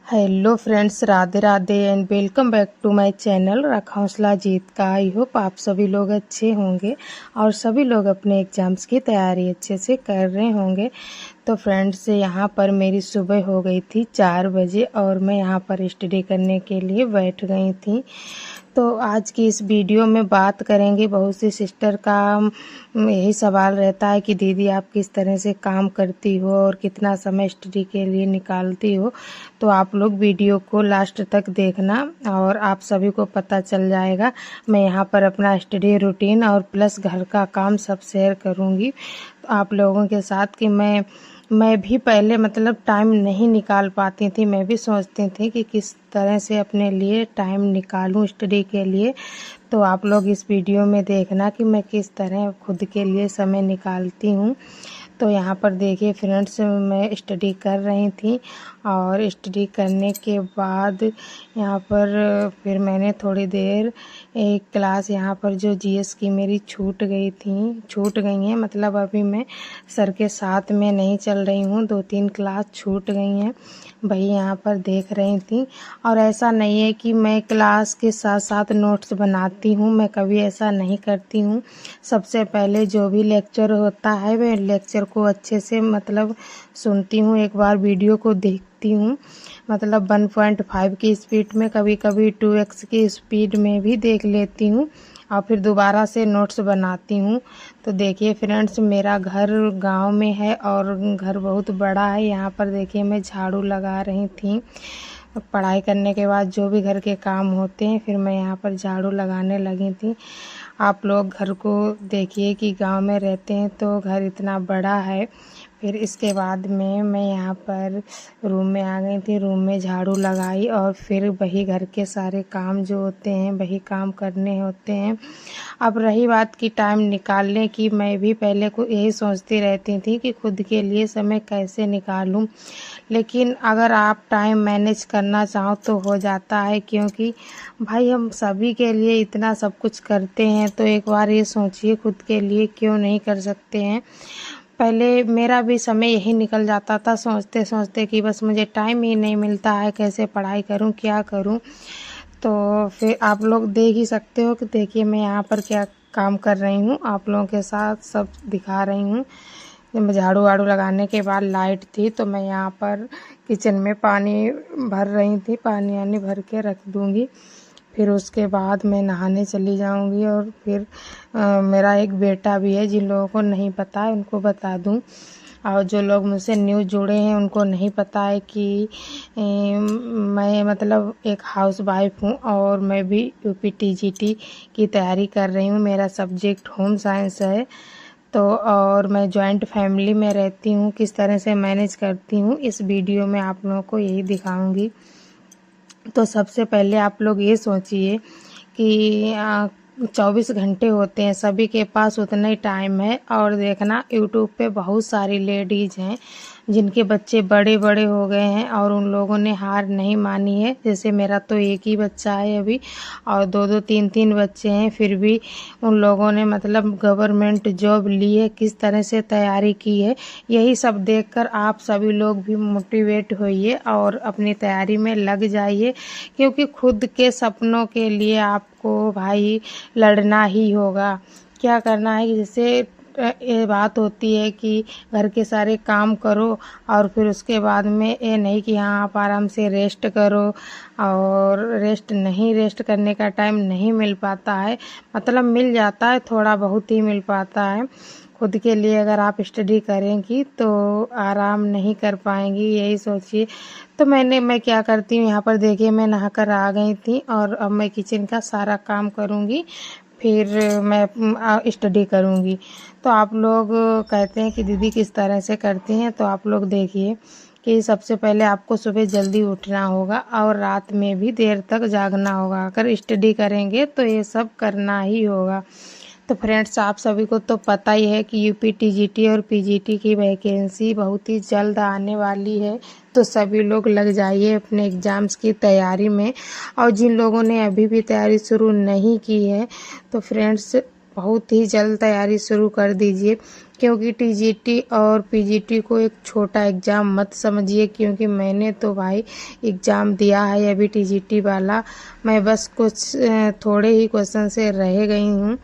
Hello friends, Radhe Radhe and welcome back to my channel रखा हौसला जीत का। आई होप आप सभी लोग अच्छे होंगे और सभी लोग अपने एग्ज़ाम्स की तैयारी अच्छे से कर रहे होंगे। तो फ्रेंड्स, यहाँ पर मेरी सुबह हो गई थी 4 बजे और मैं यहाँ पर स्टडी करने के लिए बैठ गई थी। तो आज की इस वीडियो में बात करेंगे, बहुत सी सिस्टर का यही सवाल रहता है कि दीदी आप किस तरह से काम करती हो और कितना समय स्टडी के लिए निकालती हो। तो आप लोग वीडियो को लास्ट तक देखना और आप सभी को पता चल जाएगा। मैं यहाँ पर अपना स्टडी रूटीन और प्लस घर का काम सब शेयर करूँगी आप लोगों के साथ कि मैं भी पहले मतलब टाइम नहीं निकाल पाती थी। मैं भी सोचती थी कि किस तरह से अपने लिए टाइम निकालूं स्टडी के लिए। तो आप लोग इस वीडियो में देखना कि मैं किस तरह खुद के लिए समय निकालती हूं। तो यहाँ पर देखिए फ्रेंड्स, मैं स्टडी कर रही थी और स्टडी करने के बाद यहाँ पर फिर मैंने थोड़ी देर एक क्लास यहाँ पर जो जीएस की मेरी छूट गई हैं, मतलब अभी मैं सर के साथ में नहीं चल रही हूँ, 2-3 क्लास छूट गई हैं, वही यहाँ पर देख रही थी। और ऐसा नहीं है कि मैं क्लास के साथ साथ नोट्स बनाती हूँ, मैं कभी ऐसा नहीं करती हूँ। सबसे पहले जो भी लेक्चर होता है मैं लेक्चर को अच्छे से मतलब सुनती हूँ, एक बार वीडियो को देखती हूँ, मतलब 1.5 की स्पीड में, कभी कभी 2x की स्पीड में भी देख लेती हूँ और फिर दोबारा से नोट्स बनाती हूँ। तो देखिए फ्रेंड्स, मेरा घर गांव में है और घर बहुत बड़ा है। यहाँ पर देखिए मैं झाड़ू लगा रही थी, पढ़ाई करने के बाद जो भी घर के काम होते हैं फिर मैं यहाँ पर झाड़ू लगाने लगी थी। आप लोग घर को देखिए कि गांव में रहते हैं तो घर इतना बड़ा है। फिर इसके बाद में मैं यहाँ पर रूम में आ गई थी, रूम में झाड़ू लगाई और फिर वही घर के सारे काम जो होते हैं वही काम करने होते हैं। अब रही बात की टाइम निकालने की, मैं भी पहले को यही सोचती रहती थी कि खुद के लिए समय कैसे निकालूं, लेकिन अगर आप टाइम मैनेज करना चाहो तो हो जाता है, क्योंकि भाई हम सभी के लिए इतना सब कुछ करते हैं तो एक बार ये सोचिए खुद के लिए क्यों नहीं कर सकते हैं। पहले मेरा भी समय यही निकल जाता था सोचते सोचते कि बस मुझे टाइम ही नहीं मिलता है, कैसे पढ़ाई करूं, क्या करूं। तो फिर आप लोग देख ही सकते हो कि देखिए मैं यहाँ पर क्या काम कर रही हूँ, आप लोगों के साथ सब दिखा रही हूँ। जब झाड़ू वाड़ू लगाने के बाद लाइट थी तो मैं यहाँ पर किचन में पानी भर रही थी, पानी वानी भर के रख दूँगी, फिर उसके बाद मैं नहाने चली जाऊँगी। और फिर मेरा एक बेटा भी है, जिन लोगों को नहीं पता है उनको बता दूँ, और जो लोग मुझसे न्यू जुड़े हैं उनको नहीं पता है कि मैं मतलब एक हाउस वाइफ हूँ और मैं भी यूपी टीजीटी की तैयारी कर रही हूँ। मेरा सब्जेक्ट होम साइंस है। तो और मैं जॉइंट फैमिली में रहती हूँ, किस तरह से मैनेज करती हूँ इस वीडियो में आप लोगों को यही दिखाऊंगी। तो सबसे पहले आप लोग ये सोचिए कि 24 घंटे होते हैं, सभी के पास उतना ही टाइम है। और देखना यूट्यूब पे बहुत सारी लेडीज़ हैं जिनके बच्चे बड़े बड़े हो गए हैं और उन लोगों ने हार नहीं मानी है। जैसे मेरा तो एक ही बच्चा है अभी और 2-2 3-3 बच्चे हैं, फिर भी उन लोगों ने मतलब गवर्नमेंट जॉब ली है, किस तरह से तैयारी की है। यही सब देखकर आप सभी लोग भी मोटिवेट होइए और अपनी तैयारी में लग जाइए, क्योंकि खुद के सपनों के लिए आपको भाई लड़ना ही होगा। क्या करना है कि जैसे ये बात होती है कि घर के सारे काम करो और फिर उसके बाद में ये नहीं कि हाँ आप आराम से रेस्ट करो, और रेस्ट करने का टाइम नहीं मिल पाता है, मतलब मिल जाता है, थोड़ा बहुत ही मिल पाता है। खुद के लिए अगर आप स्टडी करेंगी तो आराम नहीं कर पाएंगी, यही सोचिए। तो मैं क्या करती हूँ, यहाँ पर देखिए मैं नहाकर आ गई थी और अब मैं किचन का सारा काम करूँगी, फिर मैं स्टडी करूँगी। तो आप लोग कहते हैं कि दीदी किस तरह से करती हैं, तो आप लोग देखिए कि सबसे पहले आपको सुबह जल्दी उठना होगा और रात में भी देर तक जागना होगा। अगर स्टडी करेंगे तो ये सब करना ही होगा। तो फ्रेंड्स, आप सभी को तो पता ही है कि यूपी टीजीटी और पीजीटी की वैकेंसी बहुत ही जल्द आने वाली है, तो सभी लोग लग जाइए अपने एग्ज़ाम्स की तैयारी में। और जिन लोगों ने अभी भी तैयारी शुरू नहीं की है तो फ्रेंड्स बहुत ही जल्द तैयारी शुरू कर दीजिए, क्योंकि टीजीटी और पीजीटी को एक छोटा एग्ज़ाम मत समझिए, क्योंकि मैंने तो भाई एग्ज़ाम दिया है अभी टीजीटी वाला। मैं बस कुछ थोड़े ही क्वेश्चन से रह गई हूँ,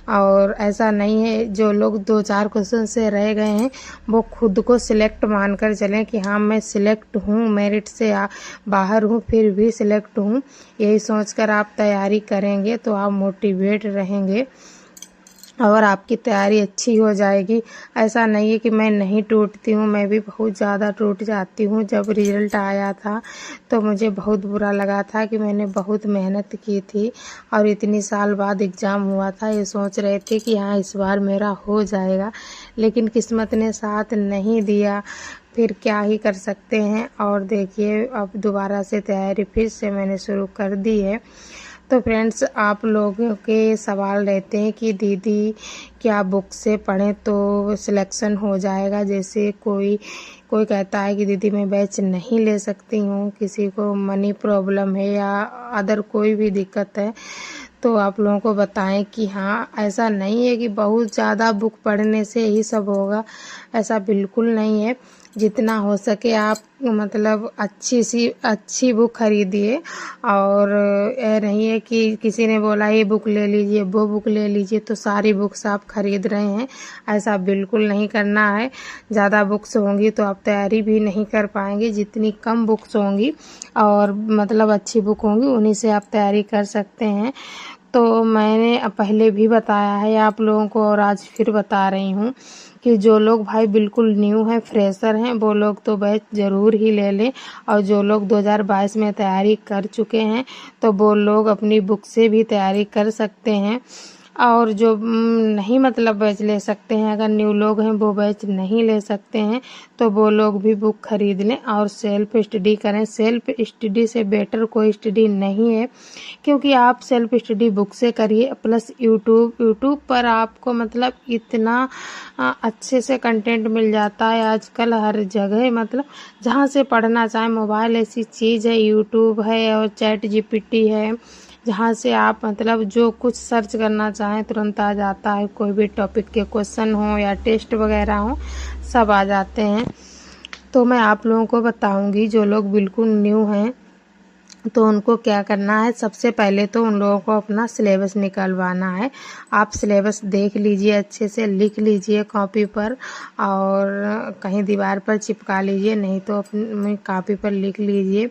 और ऐसा नहीं है, जो लोग 2-4 क्वेश्चन से रह गए हैं वो खुद को सिलेक्ट मानकर चलें कि हाँ मैं सिलेक्ट हूँ, मेरिट से बाहर हूँ फिर भी सिलेक्ट हूँ। यही सोचकर आप तैयारी करेंगे तो आप मोटिवेट रहेंगे और आपकी तैयारी अच्छी हो जाएगी। ऐसा नहीं है कि मैं नहीं टूटती हूँ, मैं भी बहुत ज़्यादा टूट जाती हूँ। जब रिज़ल्ट आया था तो मुझे बहुत बुरा लगा था कि मैंने बहुत मेहनत की थी और इतनी साल बाद एग्ज़ाम हुआ था। ये सोच रहे थे कि हाँ इस बार मेरा हो जाएगा, लेकिन किस्मत ने साथ नहीं दिया। फिर क्या ही कर सकते हैं। और देखिए अब दोबारा से तैयारी फिर से मैंने शुरू कर दी है। तो फ्रेंड्स, आप लोगों के सवाल रहते हैं कि दीदी क्या बुक से पढ़ें तो सिलेक्शन हो जाएगा। जैसे कोई कहता है कि दीदी मैं बैच नहीं ले सकती हूँ, किसी को मनी प्रॉब्लम है या अदर कोई भी दिक्कत है, तो आप लोगों को बताएं कि हाँ ऐसा नहीं है कि बहुत ज़्यादा बुक पढ़ने से ही सब होगा, ऐसा बिल्कुल नहीं है। जितना हो सके आप मतलब अच्छी बुक खरीदिए, और यह नहीं है कि किसी ने बोला ये बुक ले लीजिए वो बुक ले लीजिए तो सारी बुक्स आप खरीद रहे हैं, ऐसा बिल्कुल नहीं करना है। ज़्यादा बुक्स होंगी तो आप तैयारी भी नहीं कर पाएंगे। जितनी कम बुक्स होंगी और मतलब अच्छी बुक होंगी उन्हीं से आप तैयारी कर सकते हैं। तो मैंने पहले भी बताया है आप लोगों को और आज फिर बता रही हूँ कि जो लोग भाई बिल्कुल न्यू हैं, फ्रेशर हैं, वो लोग तो बैच ज़रूर ही ले लें, और जो लोग 2022 में तैयारी कर चुके हैं तो वो लोग अपनी बुक से भी तैयारी कर सकते हैं। और जो नहीं मतलब बैच ले सकते हैं, अगर न्यू लोग हैं वो बैच नहीं ले सकते हैं, तो वो लोग भी बुक खरीद लें और सेल्फ स्टडी करें। सेल्फ स्टडी से बेटर कोई स्टडी नहीं है, क्योंकि आप सेल्फ स्टडी बुक से करिए, प्लस यूट्यूब पर आपको मतलब इतना अच्छे से कंटेंट मिल जाता है आजकल हर जगह। मतलब जहाँ से पढ़ना चाहें, मोबाइल ऐसी चीज़ है, यूट्यूब है और चैट जीपीटी है, जहाँ से आप मतलब जो कुछ सर्च करना चाहें तुरंत आ जाता है। कोई भी टॉपिक के क्वेश्चन हो या टेस्ट वगैरह हो, सब आ जाते हैं। तो मैं आप लोगों को बताऊंगी जो लोग बिल्कुल न्यू हैं तो उनको क्या करना है। सबसे पहले तो उन लोगों को अपना सिलेबस निकलवाना है। आप सिलेबस देख लीजिए, अच्छे से लिख लीजिए कॉपी पर, और कहीं दीवार पर चिपका लीजिए, नहीं तो अपनी कॉपी पर लिख लीजिए।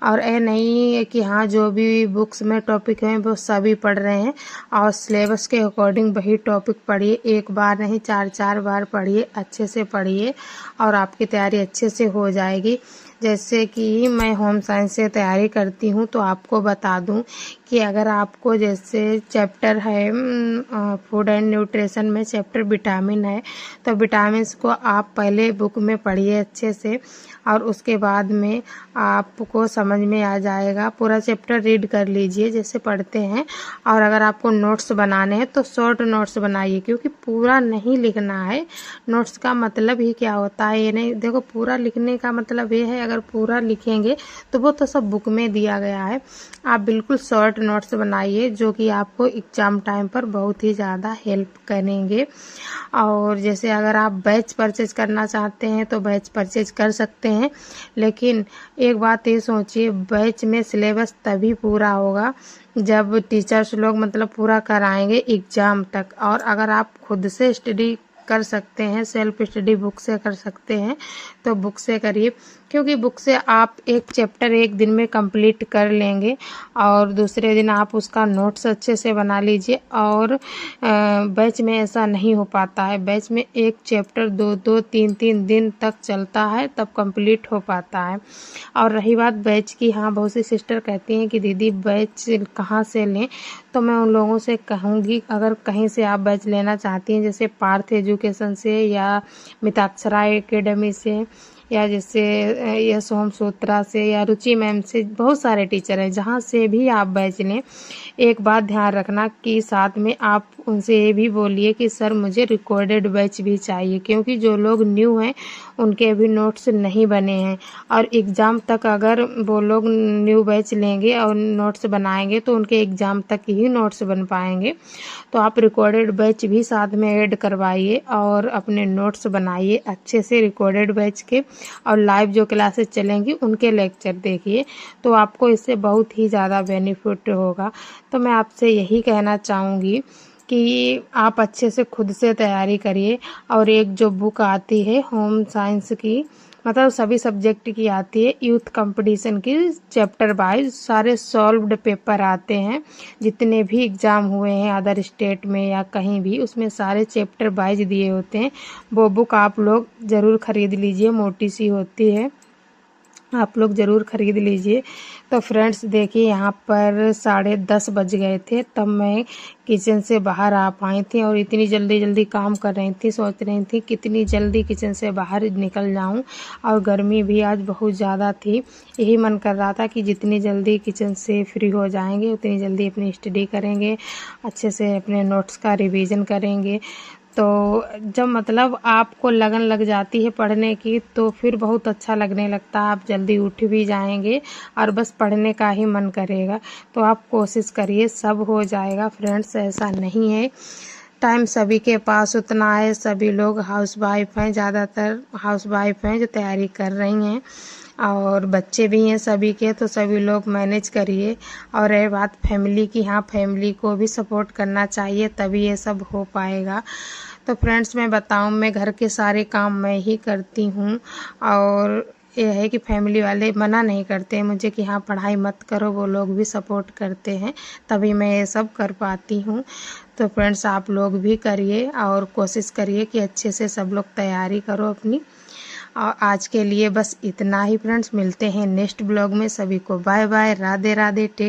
और ये नहीं है कि हाँ जो भी बुक्स में टॉपिक हैं वो सभी पढ़ रहे हैं, और सिलेबस के अकॉर्डिंग वही टॉपिक पढ़िए। एक बार नहीं 4-4 बार पढ़िए, अच्छे से पढ़िए और आपकी तैयारी अच्छे से हो जाएगी। जैसे कि मैं होम साइंस से तैयारी करती हूँ तो आपको बता दूँ कि अगर आपको जैसे चैप्टर है फूड एंड न्यूट्रिशन में चैप्टर विटामिन है, तो विटामिन्स को आप पहले बुक में पढ़िए अच्छे से, और उसके बाद में आपको समझ में आ जाएगा। पूरा चैप्टर रीड कर लीजिए जैसे पढ़ते हैं। और अगर आपको नोट्स बनाने हैं तो शॉर्ट नोट्स बनाइए, क्योंकि पूरा नहीं लिखना है। नोट्स का मतलब ही क्या होता है, ये नहीं देखो, पूरा लिखने का मतलब ये है अगर पूरा लिखेंगे तो वो तो सब बुक में दिया गया है। आप बिल्कुल शॉर्ट नोट्स बनाइए जो कि आपको एग्ज़ाम टाइम पर बहुत ही ज़्यादा हेल्प करेंगे। और जैसे अगर आप बैच परचेज करना चाहते हैं तो बैच परचेज कर सकते हैं, लेकिन एक बात ये सोचिए, बैच में सिलेबस तभी पूरा होगा जब टीचर्स लोग मतलब पूरा कराएंगे एग्ज़ाम तक। और अगर आप खुद से स्टडी कर सकते हैं, सेल्फ स्टडी बुक से कर सकते हैं तो बुक से करिए, क्योंकि बुक से आप एक चैप्टर एक दिन में कंप्लीट कर लेंगे और दूसरे दिन आप उसका नोट्स अच्छे से बना लीजिए। और बैच में ऐसा नहीं हो पाता है, बैच में एक चैप्टर 2-2 3-3 दिन तक चलता है तब कंप्लीट हो पाता है। और रही बात बैच की, हाँ बहुत सी सिस्टर कहती हैं कि दीदी बैच कहाँ से लें, तो मैं उन लोगों से कहूँगी अगर कहीं से आप बैच लेना चाहती हैं, जैसे पार्थ एजुकेशन से या मिताक्षरा एकेडमी से या जैसे यश होम सूत्रा से या रुचि मैम से, बहुत सारे टीचर हैं, जहाँ से भी आप बैच लें, एक बात ध्यान रखना कि साथ में आप उनसे ये भी बोलिए कि सर मुझे रिकॉर्डेड बैच भी चाहिए, क्योंकि जो लोग न्यू हैं उनके अभी नोट्स नहीं बने हैं और एग्ज़ाम तक अगर वो लोग न्यू बैच लेंगे और नोट्स बनाएंगे तो उनके एग्ज़ाम तक ही नोट्स बन पाएंगे। तो आप रिकॉर्डेड बैच भी साथ में ऐड करवाइए और अपने नोट्स बनाइए अच्छे से रिकॉर्डेड बैच के, और लाइव जो क्लासेस चलेंगी उनके लेक्चर देखिए, तो आपको इससे बहुत ही ज़्यादा बेनिफिट होगा। तो मैं आपसे यही कहना चाहूँगी कि आप अच्छे से खुद से तैयारी करिए। और एक जो बुक आती है होम साइंस की, मतलब सभी सब्जेक्ट की आती है, यूथ कंपटीशन की, चैप्टर वाइज सारे सॉल्व्ड पेपर आते हैं जितने भी एग्ज़ाम हुए हैं अदर स्टेट में या कहीं भी, उसमें सारे चैप्टर वाइज दिए होते हैं। वो बुक आप लोग ज़रूर ख़रीद लीजिए, मोटी सी होती है, आप लोग ज़रूर ख़रीद लीजिए। तो फ्रेंड्स देखिए यहाँ पर 10:30 बज गए थे तब मैं किचन से बाहर आ पाई थी और इतनी जल्दी जल्दी काम कर रही थी, सोच रही थी कितनी जल्दी किचन से बाहर निकल जाऊं, और गर्मी भी आज बहुत ज़्यादा थी। यही मन कर रहा था कि जितनी जल्दी किचन से फ्री हो जाएंगे उतनी जल्दी अपनी स्टडी करेंगे, अच्छे से अपने नोट्स का रिवीजन करेंगे। तो जब मतलब आपको लगन लग जाती है पढ़ने की तो फिर बहुत अच्छा लगने लगता है, आप जल्दी उठ भी जाएंगे और बस पढ़ने का ही मन करेगा। तो आप कोशिश करिए, सब हो जाएगा फ्रेंड्स, ऐसा नहीं है। टाइम सभी के पास उतना है, सभी लोग हाउसवाइफ हैं, ज़्यादातर हाउसवाइफ हैं जो तैयारी कर रही हैं, और बच्चे भी हैं सभी के, तो सभी लोग मैनेज करिए। और रही बात फैमिली की, हाँ फैमिली को भी सपोर्ट करना चाहिए तभी ये सब हो पाएगा। तो फ्रेंड्स मैं बताऊं, मैं घर के सारे काम मैं ही करती हूँ, और ये है कि फैमिली वाले मना नहीं करते मुझे कि हाँ पढ़ाई मत करो, वो लोग भी सपोर्ट करते हैं, तभी मैं ये सब कर पाती हूँ। तो फ्रेंड्स आप लोग भी करिए और कोशिश करिए कि अच्छे से सब लोग तैयारी करो अपनी। और आज के लिए बस इतना ही फ्रेंड्स, मिलते हैं नेक्स्ट ब्लॉग में। सभी को bye bye, Radhe Radhe, take